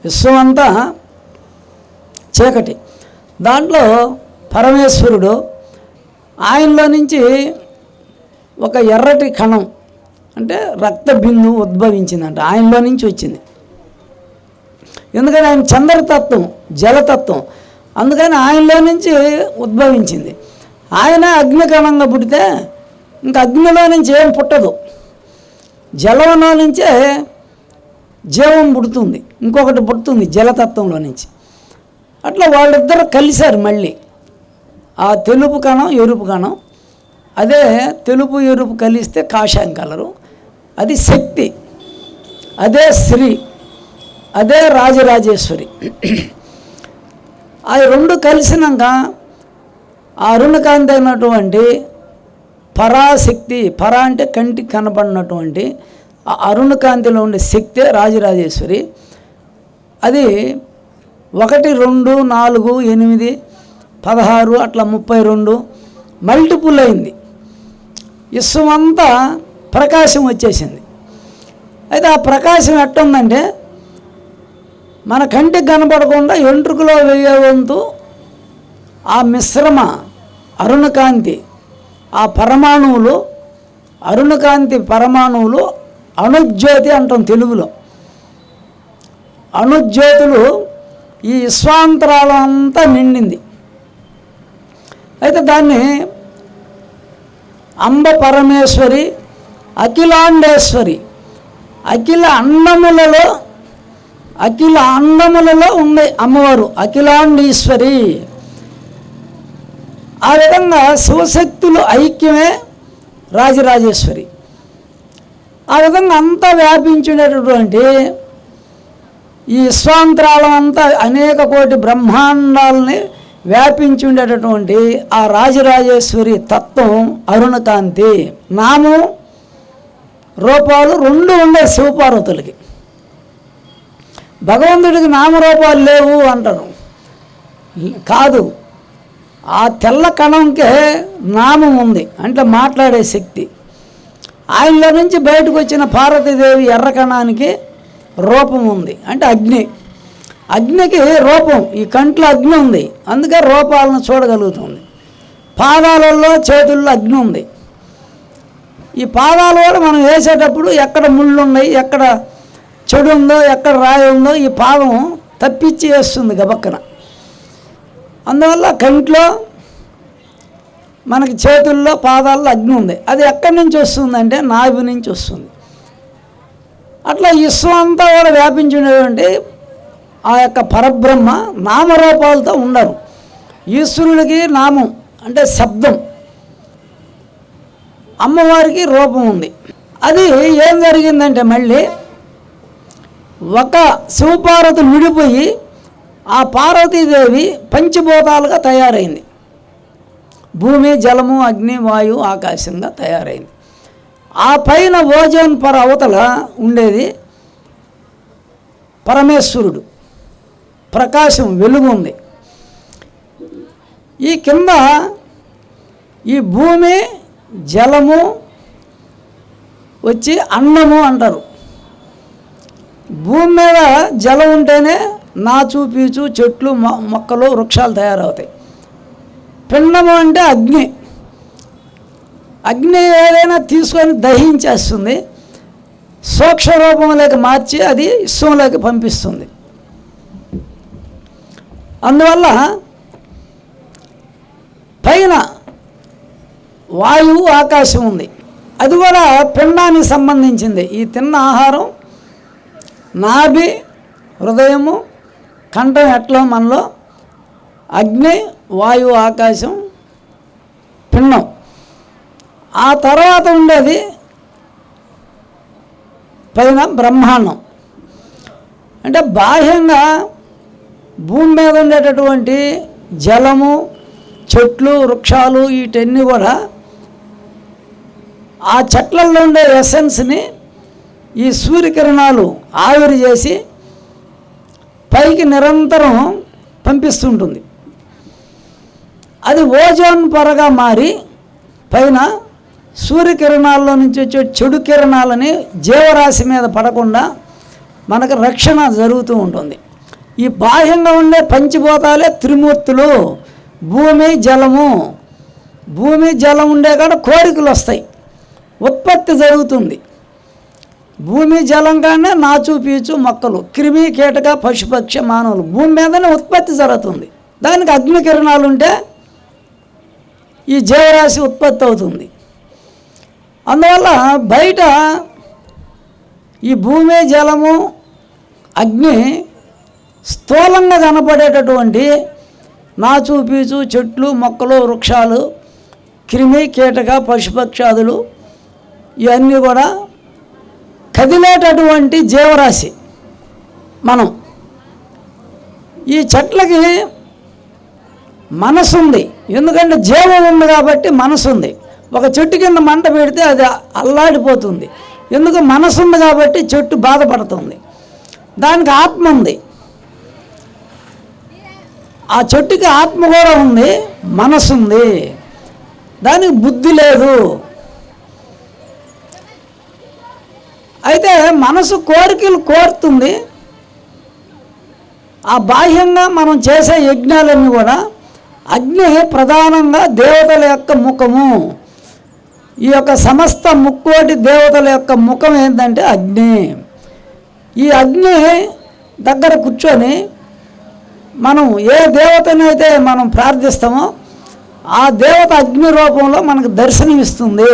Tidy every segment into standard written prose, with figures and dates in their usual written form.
విశ్వం అంతా చీకటి. దాంట్లో పరమేశ్వరుడు ఆయనలో నుంచి ఒక ఎర్రటి కణం అంటే రక్త బిందు ఉద్భవించిందంట, ఆయనలో నుంచి వచ్చింది. ఎందుకని ఆయన చంద్రతత్వం, జలతత్వం, అందుకని ఆయనలో నుంచి ఉద్భవించింది. ఆయన అగ్నికణంగా పుడితే ఇంకా అగ్నిలో నుంచి ఏం పుట్టదు, జలంలో నుంచే జీవం పుడుతుంది, ఇంకొకటి పుడుతుంది జలతత్వంలో నుంచి. అట్లా వాళ్ళిద్దరు కలిశారు మళ్ళీ. ఆ తెలుపు కణం ఎరుపు కణం, అదే తెలుపు ఎరుపు కలిస్తే కాషాయం కలరు, అది శక్తి, అదే శ్రీ, అదే రాజరాజేశ్వరి. ఆ రెండు కలిసినాక అరుణకాంతి అయినటువంటి పరాశక్తి, పరా అంటే కంటికి కనపడినటువంటి ఆ అరుణకాంతిలో ఉండే శక్తే రాజరాజేశ్వరి. అది 1, 2, 4, 8, 16 అట్లా 32 మల్టిపుల్ అయింది. విశ్వం అంతా ప్రకాశం వచ్చేసింది. అయితే ఆ ప్రకాశం ఎట్టుందంటే మన కంటికి కనపడకుండా ఎంట్రుకలో వేయే వంతు ఆ మిశ్రమ అరుణకాంతి, ఆ పరమాణువులు, అరుణకాంతి పరమాణువులు అణుజ్యోతి అంటాం తెలుగులో. అణుజ్యోతులు ఈ విశ్వాంతరాలం అంతా నిండింది. అయితే దాన్ని అంబ పరమేశ్వరి, అఖిలాండేశ్వరి, అఖిల అన్నములలో ఉంది అమ్మవారు అఖిలాండీశ్వరి. ఆ విధంగా శివశక్తులు ఐక్యమే రాజరాజేశ్వరి. ఆ విధంగా అంతా వ్యాపించినటువంటి ఈ విశ్వాంతరాలం అంతా అనేక కోటి బ్రహ్మాండాలని వ్యాపించి ఉండేటటువంటి ఆ రాజరాజేశ్వరి తత్వం అరుణకాంతి. నామం రూపాలు 2 ఉండే శివపార్వతులకి. భగవంతుడికి నామరూపాలు లేవు అంటారు, కాదు, ఆ తెల్ల కణంకే నామం ఉంది, అంటే మాట్లాడే శక్తి. ఆయనలో నుంచి బయటకు వచ్చిన పార్వతీదేవి ఎర్ర కణానికి రూపం ఉంది, అంటే అగ్ని. అగ్నికి రూపం, ఈ కంట్లో అగ్ని ఉంది, అందుకే రూపాలను చూడగలుగుతుంది. పాదాలలో చేతుల్లో అగ్ని ఉంది. ఈ పాదాలు కూడా మనం వేసేటప్పుడు ఎక్కడ ముళ్ళు ఉన్నాయి, ఎక్కడ చెడు ఉందో, ఎక్కడ రాయి ఉందో ఈ పాదం తప్పించి వేస్తుంది గబక్కన. అందువల్ల కంట్లో మనకి చేతుల్లో పాదాల్లో అగ్ని ఉంది. అది ఎక్కడి నుంచి వస్తుందంటే నాభి నుంచి వస్తుంది. అట్లా విశ్వం అంతా కూడా వ్యాపించినటువంటి ఆ యొక్క పరబ్రహ్మ నామరూపాలతో ఉండరు. ఈశ్వరుడికి నామం అంటే శబ్దం, అమ్మవారికి రూపం ఉంది. అది ఏం జరిగిందంటే మళ్ళీ ఒక శివపార్వతులు విడిపోయి ఆ పార్వతీదేవి పంచభూతాలుగా తయారైంది. భూమి, జలము, అగ్ని, వాయువు, ఆకాశంగా తయారైంది. ఆ పైన ఓజోన్ పొర అవతల ఉండేది పరమేశ్వరుడు, ప్రకాశం, వెలుగు ఉంది. ఈ కింద ఈ భూమి, జలము వచ్చి అన్నము అంటారు. భూమి మీద జలం ఉంటేనే నాచు, పీచు, చెట్లు, మొక్కలు, వృక్షాలు తయారవుతాయి. పిండము అంటే అగ్ని. అగ్ని ఏదైనా తీసుకొని దహించేస్తుంది, సూక్ష్మ రూపంలోకి మార్చి అది విశ్వంలోకి పంపిస్తుంది. అందువల్ల పైన వాయువు, ఆకాశం ఉంది. అది కూడా పిండానికి సంబంధించింది. ఈ తిన్న ఆహారం నాభి, హృదయము, కంఠం ఎట్లా మనలో అగ్ని, వాయువు, ఆకాశం, పిండం. ఆ తర్వాత ఉండేది పైన బ్రహ్మాండం. అంటే బాహ్యంగా భూమి మీద ఉండేటటువంటి జలము, చెట్లు, వృక్షాలు వీటన్నీ కూడా ఆ చెట్లలో ఉండే ఎసెన్స్ని ఈ సూర్యకిరణాలు ఆవిరి చేసి పైకి నిరంతరం పంపిస్తుంటుంది. అది ఓజోన్ పొరగా మారి పైన సూర్యకిరణాల్లో నుంచి వచ్చే చెడు కిరణాలని జీవరాశి మీద పడకుండా మనకు రక్షణ జరుగుతూ ఉంటుంది. ఈ బాహ్యంగా ఉండే పంచభూతాలే త్రిమూర్తులు. భూమి జలము. భూమి జలం ఉండే కాడ కోరికలు వస్తాయి, ఉత్పత్తి జరుగుతుంది. భూమి జలం కానీ నాచు పీచు మొక్కలు, క్రిమి కీటక పశుపక్ష మానవులు, భూమి మీదనే ఉత్పత్తి జరుగుతుంది. దానికి అగ్ని కిరణాలు ఉంటే ఈ జీవరాశి ఉత్పత్తి అవుతుంది. అందువల్ల బయట ఈ భూమి జలము అగ్ని స్థూలంగా కనపడేటటువంటి నాచు పీచు చెట్లు మొక్కలు వృక్షాలు క్రిమి కీటక పశుపక్షాదులు ఇవన్నీ కూడా కదిలేటటువంటి జీవరాశి. మనం ఈ చెట్లకి మనసు ఉంది, ఎందుకంటే జీవం ఉంది కాబట్టి మనసు ఉంది. ఒక చెట్టు కింద మంట పెడితే అది అల్లాడిపోతుంది, ఎందుకు మనసు ఉంది కాబట్టి చెట్టు బాధపడుతుంది. దానికి ఆత్మ ఉంది, ఆ చెట్టుకి ఆత్మ కూడా ఉంది, మనసు ఉంది, దానికి బుద్ధి లేదు. అయితే మనసు కోరికలు కోరుతుంది. ఆ బాహ్యంగా మనం చేసే యజ్ఞాలన్నీ కూడా అగ్ని ప్రధానంగా దేవతల యొక్క ముఖము. ఈ యొక్క సమస్త ముక్కోటి దేవతల యొక్క ముఖం ఏంటంటే అగ్ని. ఈ అగ్ని దగ్గర కూర్చొని మనం ఏ దేవతనైతే మనం ప్రార్థిస్తామో ఆ దేవత అగ్ని రూపంలో మనకు దర్శనమిస్తుంది,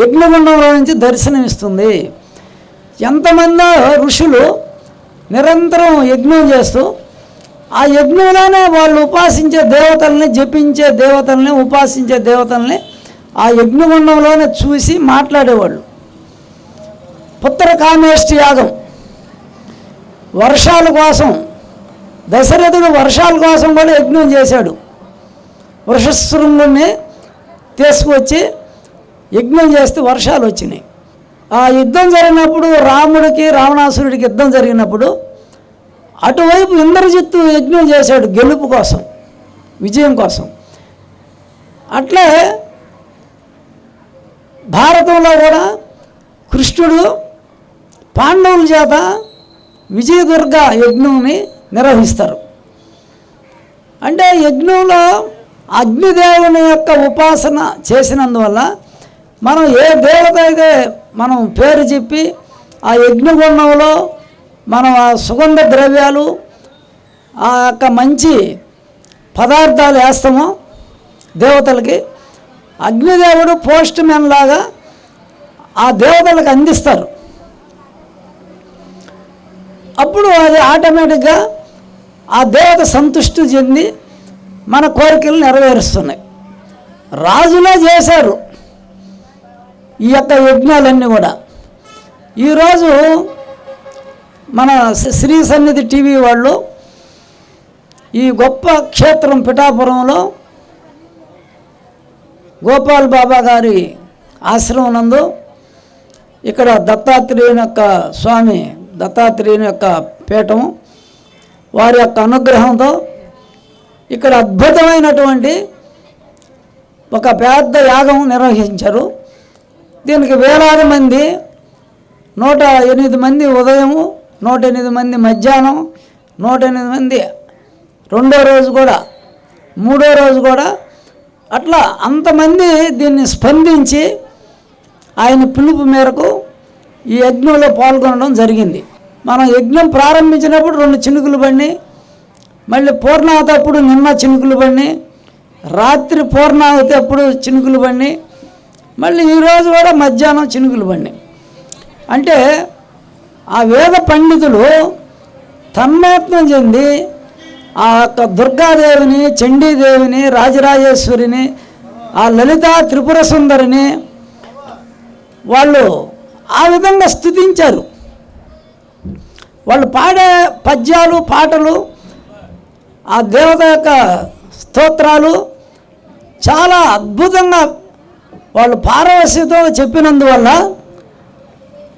యజ్ఞగుండంలో నుంచి దర్శనమిస్తుంది. ఎంతమందో ఋషులు నిరంతరం యజ్ఞం చేస్తూ ఆ యజ్ఞంలోనే వాళ్ళు ఉపాసించే దేవతల్ని, జపించే దేవతల్ని, ఉపాసించే దేవతల్ని ఆ యజ్ఞగుండంలోనే చూసి మాట్లాడేవాళ్ళు. పుత్రకామేష్టి యాగం వర్షాల కోసం, దశరథుడు వర్షాల కోసం కూడా యజ్ఞం చేశాడు. వృషశృంగుణ్ణి తీసుకువచ్చి యజ్ఞం చేస్తే వర్షాలు వచ్చినాయి. ఆ యుద్ధం జరిగినప్పుడు రాముడికి రావణాసురుడికి యుద్ధం జరిగినప్పుడు అటువైపు ఇంద్రజిత్తు యజ్ఞం చేశాడు గెలుపు కోసం, విజయం కోసం. అట్లే భారతంలో కూడా కృష్ణుడు పాండవుల చేత విజయదుర్గ యజ్ఞంని నిర్వహిస్తారు. అంటే యజ్ఞంలో అగ్నిదేవుని యొక్క ఉపాసన చేసినందువల్ల మనం ఏ దేవత అయితే మనం పేరు చెప్పి ఆ యజ్ఞగుండంలో మనం ఆ సుగంధ ద్రవ్యాలు ఆ యొక్క మంచి పదార్థాలు వేస్తామో దేవతలకి, అగ్నిదేవుడు పోస్ట్ మ్యాన్ లాగా ఆ దేవతలకు అందిస్తారు. అప్పుడు అది ఆటోమేటిక్గా ఆ దేవత సంతృష్టి చెంది మన కోరికలు నెరవేరుస్తున్నాయి. రాజులే చేశారు ఈ యొక్క యజ్ఞాలన్నీ కూడా. ఈరోజు మన శ్రీ సన్నిధి టీవీ వాళ్ళు ఈ గొప్ప క్షేత్రం పిఠాపురంలో గోపాల్ బాబా గారి ఆశ్రమం నందు ఇక్కడ దత్తాత్రేయుని యొక్క స్వామి, దత్తాత్రేయుని యొక్క పీఠం, వారి యొక్క అనుగ్రహంతో ఇక్కడ అద్భుతమైనటువంటి ఒక పెద్ద యాగం నిర్వహించారు. దీనికి వేలాది మంది, 108 మంది ఉదయము, 108 మంది మధ్యాహ్నం, 108 మంది రెండో రోజు కూడా, మూడో రోజు కూడా, అట్లా అంతమంది దీన్ని స్పందించి ఆయన పిలుపు మేరకు ఈ యజ్ఞంలో పాల్గొనడం జరిగింది. మనం యజ్ఞం ప్రారంభించినప్పుడు 2 చినుకులు పడినాయి, మళ్ళీ పూర్ణావతి అప్పుడు నిన్న చినుకులు పడినాయి, రాత్రి పూర్ణావతి అప్పుడు చినుకులు పడినాయి, మళ్ళీ ఈరోజు కూడా మధ్యాహ్నం చినుకులు పడినాయి. అంటే ఆ వేద పండితులు తన్మయత్నం చెంది ఆ యొక్క దుర్గాదేవిని, చండీదేవిని, రాజరాజేశ్వరిని, ఆ లలితా త్రిపుర సుందరిని వాళ్ళు ఆ విధంగా స్తుతించారు. వాళ్ళు పాడే పద్యాలు, పాటలు, ఆ దేవత యొక్క స్తోత్రాలు చాలా అద్భుతంగా వాళ్ళు పారవశ్యతో చెప్పినందువల్ల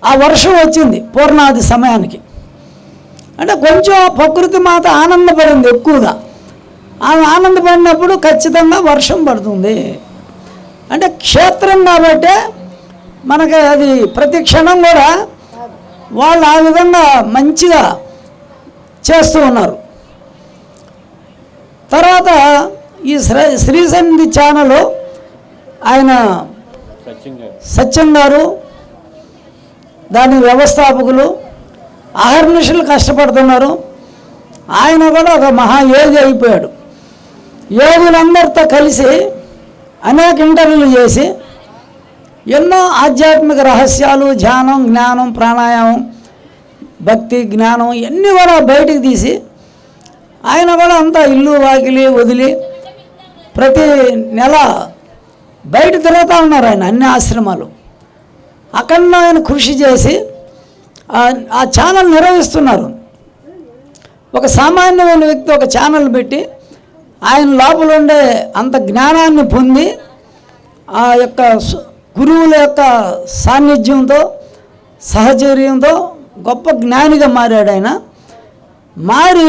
ఆ వర్షం వచ్చింది పూర్ణాది సమయానికి. అంటే కొంచెం ప్రకృతి మాత ఆనందపడింది ఎక్కువగా. ఆమె ఆనందపడినప్పుడు ఖచ్చితంగా వర్షం పడుతుంది. అంటే క్షేత్రం కాబట్టి మనకి అది ప్రతి క్షణం కూడా వాళ్ళు ఆ విధంగా మంచిగా చేస్తూ ఉన్నారు. తర్వాత ఈ శ్రీసన్నిధి ఛానల్ ఆయన సత్యం గారు దాని వ్యవస్థాపకులు అహర్నిశలు కష్టపడుతున్నారు. ఆయన కూడా ఒక మహాయోగి అయిపోయాడు. యోగులందరితో కలిసి అనేక ఇంటర్వ్యూలు చేసి ఎన్నో ఆధ్యాత్మిక రహస్యాలు, ధ్యానం, జ్ఞానం, ప్రాణాయామం, భక్తి, జ్ఞానం ఇవన్నీ కూడా బయటికి తీసి ఆయన కూడా అంతా ఇల్లు వాకిలి వదిలి ప్రతి నెల బయట తిరుగుతూ ఉన్నారు. ఆయన అన్ని ఆశ్రమాలు అక్కడ ఆయన కృషి చేసి ఆ ఛానల్ నిర్వహిస్తున్నారు. ఒక సామాన్యమైన వ్యక్తి ఒక ఛానల్ పెట్టి ఆయన లోపల ఉండే అంత జ్ఞానాన్ని పొంది ఆ యొక్క గురువుల యొక్క సాన్నిధ్యంతో సహచర్యంతో గొప్ప జ్ఞానిగా మారాడు. ఆయన మారి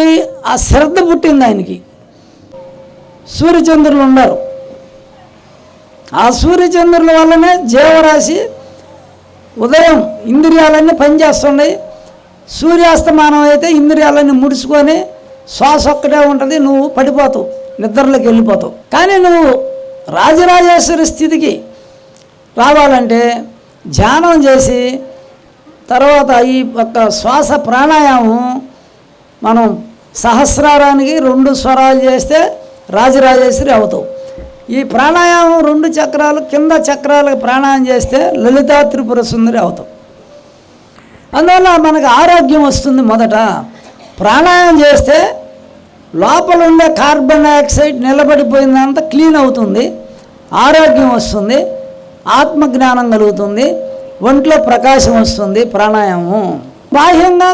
ఆ శ్రద్ధ పుట్టింది ఆయనకి. సూర్యచంద్రులు ఉన్నారు. ఆ సూర్యచంద్రుల వల్లనే జీవరాశి ఉదయం ఇంద్రియాలన్నీ పనిచేస్తున్నాయి. సూర్యాస్తమానం అయితే ఇంద్రియాలన్నీ ముడుచుకొని శ్వాస ఒక్కటే ఉంటుంది, నువ్వు పడిపోతావు, నిద్రలోకి వెళ్ళిపోతావు. కానీ నువ్వు రాజరాజేశ్వరి స్థితికి రావాలంటే ధ్యానం చేసి తర్వాత ఈ యొక్క శ్వాస ప్రాణాయామం మనం సహస్రారానికి 2 స్వరాలు చేస్తే రాజరాజేశ్వరి అవుతావు. ఈ ప్రాణాయామం 2 చక్రాలు కింద చక్రాలకు ప్రాణాయామం చేస్తే లలితా త్రిపుర సుందరి అవుతాం. అందువల్ల మనకు ఆరోగ్యం వస్తుంది. మొదట ప్రాణాయామం చేస్తే లోపల ఉండే కార్బన్ డైఆక్సైడ్ నిలబడిపోయిందంతా క్లీన్ అవుతుంది, ఆరోగ్యం వస్తుంది, ఆత్మజ్ఞానం కలుగుతుంది, ఒంట్లో ప్రకాశం వస్తుంది. ప్రాణాయామం బాహ్యంగా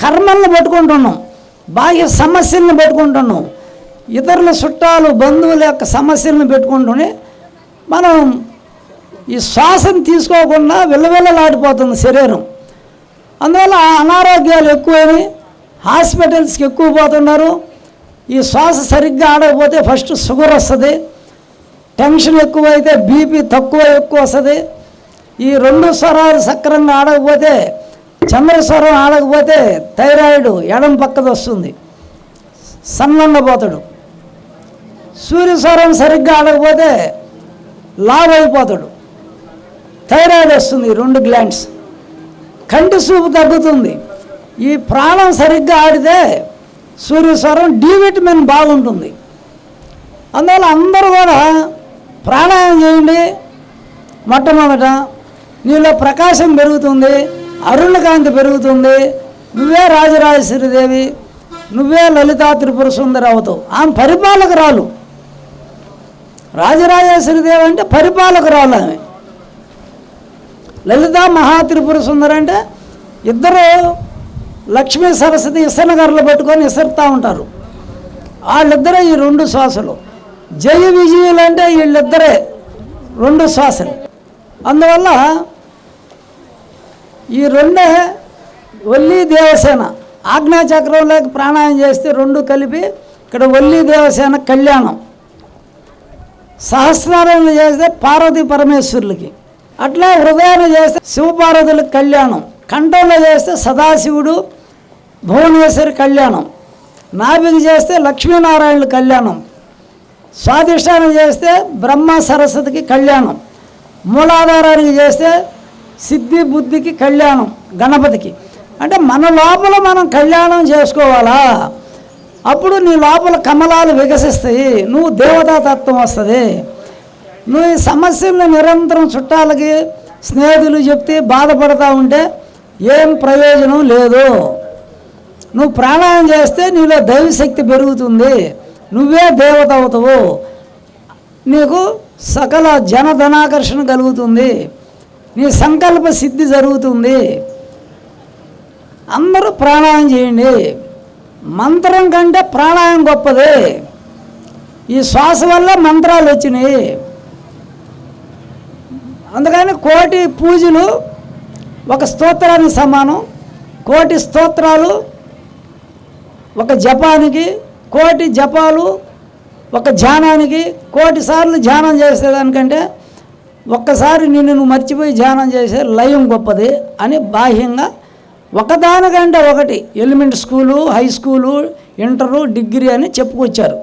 కర్మలను పట్టుకుంటున్నాం, బాహ్య సమస్యలను పెట్టుకుంటున్నాం, ఇతరుల చుట్టాలు బంధువుల యొక్క సమస్యలను పెట్టుకుంటూనే మనం ఈ శ్వాసను తీసుకోకుండా విలవిలలాడిపోతుంది శరీరం. అందువల్ల అనారోగ్యాలు ఎక్కువని హాస్పిటల్స్కి ఎక్కువ పోతున్నారు. ఈ శ్వాస సరిగ్గా ఆడకపోతే ఫస్ట్ షుగర్ వస్తుంది, టెన్షన్ ఎక్కువైతే బీపీ ఎక్కువ వస్తుంది. ఈ 2 స్వరాలు సక్రంగా ఆడకపోతే చంద్రస్వరం ఆడకపోతే థైరాయిడ్ ఎడం పక్కది వస్తుంది, సన్నబోతాడు. సూర్యస్వరం సరిగ్గా ఆడకపోతే లావ్ అయిపోతాడు, థైరాయిడ్ వస్తుంది, 2 గ్లాండ్స్. కంటి చూపు తగ్గుతుంది. ఈ ప్రాణం సరిగ్గా ఆడితే సూర్యస్వరం డి విటమిన్ బాగుంటుంది. అందువల్ల అందరూ కూడా ప్రాణాయామం చేయండి. మొట్టమొదట నీలో ప్రకాశం పెరుగుతుంది, అరుణకాంతి పెరుగుతుంది, నువ్వే రాజరాజేశ్వరీదేవి, నువ్వే లలితా త్రిపుర సుందరి అవుతావు. ఆమె పరిపాలకురాలు. రాజరాజేశ్వరీదేవి అంటే పరిపాలకురాలు ఆమె. లలితా మహాత్రిపుర సుందరి అంటే ఇద్దరు లక్ష్మీ సరస్వతి ఇసనగర్లు పెట్టుకొని ఇసరుతూ ఉంటారు. వాళ్ళిద్దరే ఈ 2 శ్వాసలు. జయ విజయులు అంటే వీళ్ళిద్దరే 2 శ్వాసలు. అందువల్ల ఈ 2 వల్లి దేవసేన ఆజ్ఞాచక్రంలోకి ప్రాణాయామం చేస్తే 2 కలిపి ఇక్కడ వల్లి దేవసేన కళ్యాణం. సహస్రారాయణ చేస్తే పార్వతీ పరమేశ్వరులకి, అట్లా హృదయాన్ని చేస్తే శివపార్వతులకు కళ్యాణం, కంఠంలో చేస్తే సదాశివుడు భువనేశ్వరి కళ్యాణం, నాభికి చేస్తే లక్ష్మీనారాయణుల కళ్యాణం, స్వాధిష్టానం చేస్తే బ్రహ్మ సరస్వతికి కళ్యాణం, మూలాధారానికి చేస్తే సిద్ధి బుద్ధికి కళ్యాణం, గణపతికి. అంటే మన లోపల మనం కళ్యాణం చేసుకోవాలా, అప్పుడు నీ లోపల కమలాలు వికసిస్తాయి, నువ్వు దేవతాతత్వం వస్తుంది. నువ్వు ఈ సమస్యలను నిరంతరం చుట్టాలకి స్నేహితులు చెప్తే బాధపడతా ఉంటే ఏం ప్రయోజనం లేదు. నువ్వు ప్రాణాయామం చేస్తే నీలో దైవశక్తి పెరుగుతుంది, నువ్వే దేవత అవుతావు, నీకు సకల జనధనాకర్షణ కలుగుతుంది, నీ సంకల్ప సిద్ధి జరుగుతుంది. అందరూ ప్రాణాయామం చేయండి. మంత్రం కంటే ప్రాణాయామం గొప్పది. ఈ శ్వాస వల్ల మంత్రాలు వచ్చినాయి. అందుకని 1,000,000 పూజలు ఒక స్తోత్రానికి సమానం. 1,000,000 స్తోత్రాలు ఒక జపానికి, 1,000,000 జపాలు ఒక ధ్యానానికి. 1,000,000 సార్లు ధ్యానం చేసేదానికంటే ఒక్కసారి నిన్ను నువ్వు మర్చిపోయి ధ్యానం చేసే లయం గొప్పది అని బాహ్యంగా ఒకదానికంటే ఒకటి elementary school, high school, inter, degree అని చెప్పుకొచ్చారు.